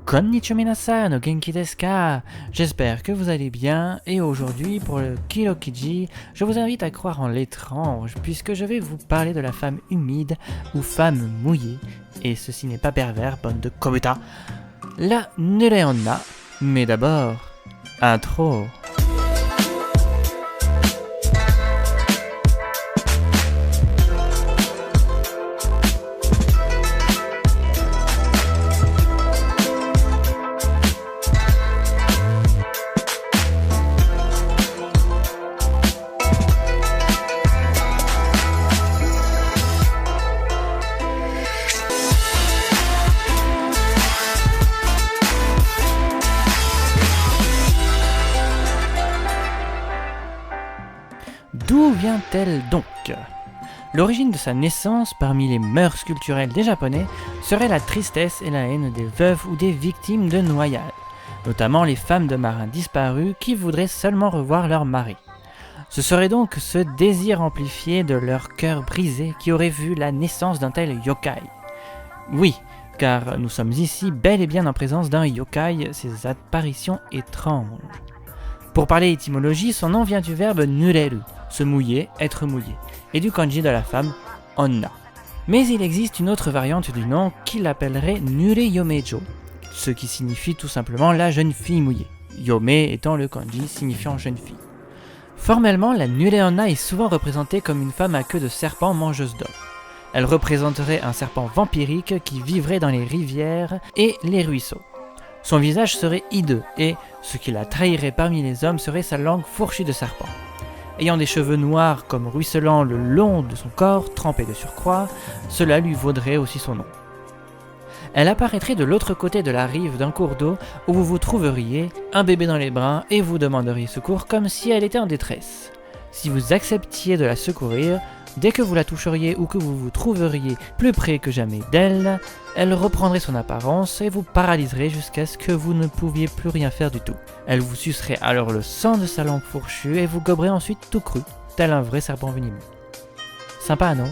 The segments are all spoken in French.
Konnichiwa minasan, o genki desu ka? J'espère que vous allez bien et aujourd'hui pour le Kirokiji, je vous invite à croire en l'étrange puisque je vais vous parler de la femme humide ou femme mouillée et ceci n'est pas pervers, bande de kobuta, la Nureonna. Mais d'abord, intro. D'où vient-elle donc ? L'origine de sa naissance parmi les mœurs culturelles des Japonais serait la tristesse et la haine des veuves ou des victimes de noyades, notamment les femmes de marins disparus qui voudraient seulement revoir leur mari. Ce serait donc ce désir amplifié de leur cœur brisé qui aurait vu la naissance d'un tel yokai. Oui, car nous sommes ici bel et bien en présence d'un yokai, ces apparitions étranges. Pour parler étymologie, son nom vient du verbe nureru, se mouiller, être mouillé, et du kanji de la femme, onna. Mais il existe une autre variante du nom qui l'appellerait Nure-yomejo, ce qui signifie tout simplement la jeune fille mouillée, yome étant le kanji signifiant jeune fille. Formellement, la Nureonna est souvent représentée comme une femme à queue de serpent mangeuse d'hommes. Elle représenterait un serpent vampirique qui vivrait dans les rivières et les ruisseaux. Son visage serait hideux et, ce qui la trahirait parmi les hommes serait sa langue fourchue de serpent. Ayant des cheveux noirs comme ruisselant le long de son corps, trempés de surcroît, cela lui vaudrait aussi son nom. Elle apparaîtrait de l'autre côté de la rive d'un cours d'eau où vous vous trouveriez, un bébé dans les bras, et vous demanderiez secours comme si elle était en détresse. Si vous acceptiez de la secourir, dès que vous la toucheriez ou que vous vous trouveriez plus près que jamais d'elle, elle reprendrait son apparence et vous paralyserait jusqu'à ce que vous ne pouviez plus rien faire du tout. Elle vous sucerait alors le sang de sa langue fourchue et vous goberait ensuite tout cru, tel un vrai serpent venimeux. Sympa, non ?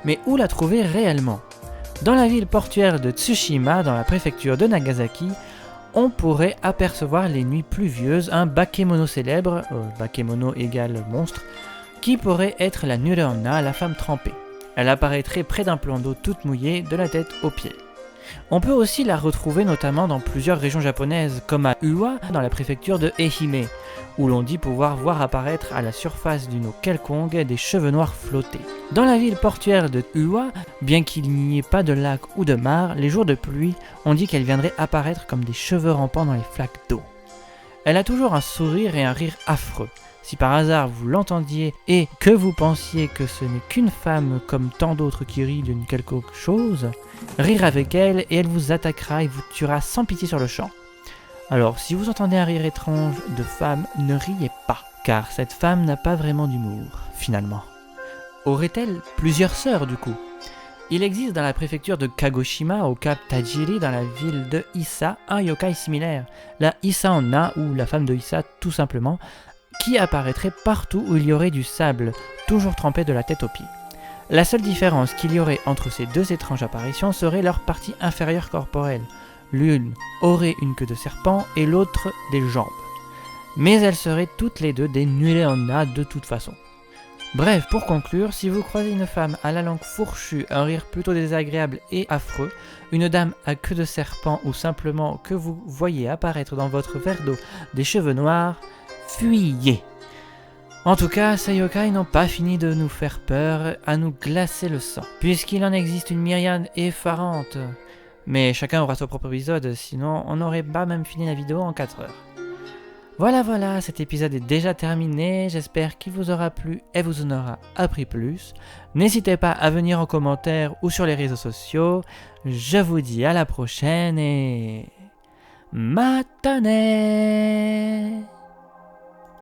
Mais où la trouver réellement ? Dans la ville portuaire de Tsushima, dans la préfecture de Nagasaki, on pourrait apercevoir les nuits pluvieuses un bakemono célèbre, bakemono égale monstre, qui pourrait être la Nureonna, la femme trempée. Elle apparaîtrait près d'un plan d'eau toute mouillée, de la tête aux pieds. On peut aussi la retrouver notamment dans plusieurs régions japonaises, comme à Uwa, dans la préfecture de Ehime, où l'on dit pouvoir voir apparaître à la surface d'une eau quelconque des cheveux noirs flottés. Dans la ville portuaire de Uwa, bien qu'il n'y ait pas de lac ou de mare, les jours de pluie, on dit qu'elle viendrait apparaître comme des cheveux rampants dans les flaques d'eau. Elle a toujours un sourire et un rire affreux. Si par hasard vous l'entendiez et que vous pensiez que ce n'est qu'une femme comme tant d'autres qui rient d'une quelconque chose, rire avec elle et elle vous attaquera et vous tuera sans pitié sur le champ. Alors si vous entendez un rire étrange de femme, ne riez pas, car cette femme n'a pas vraiment d'humour, finalement. Aurait-elle plusieurs sœurs du coup ? Il existe dans la préfecture de Kagoshima, au cap Tajiri, dans la ville de Issa, un yokai similaire, la Issa-onna ou la femme de Issa tout simplement, qui apparaîtrait partout où il y aurait du sable, toujours trempé de la tête aux pieds. La seule différence qu'il y aurait entre ces deux étranges apparitions serait leur partie inférieure corporelle. L'une aurait une queue de serpent et l'autre des jambes. Mais elles seraient toutes les deux des Nureonna de toute façon. Bref, pour conclure, si vous croisez une femme à la langue fourchue, un rire plutôt désagréable et affreux, une dame à queue de serpent ou simplement que vous voyez apparaître dans votre verre d'eau des cheveux noirs, fuyez. En tout cas, ces yokai n'ont pas fini de nous faire peur, à nous glacer le sang, puisqu'il en existe une myriade effarante. Mais chacun aura son propre épisode, sinon on n'aurait pas même fini la vidéo en 4 heures. Voilà, cet épisode est déjà terminé, j'espère qu'il vous aura plu et vous en aura appris plus. N'hésitez pas à venir en commentaire ou sur les réseaux sociaux. Je vous dis à la prochaine et... Matane!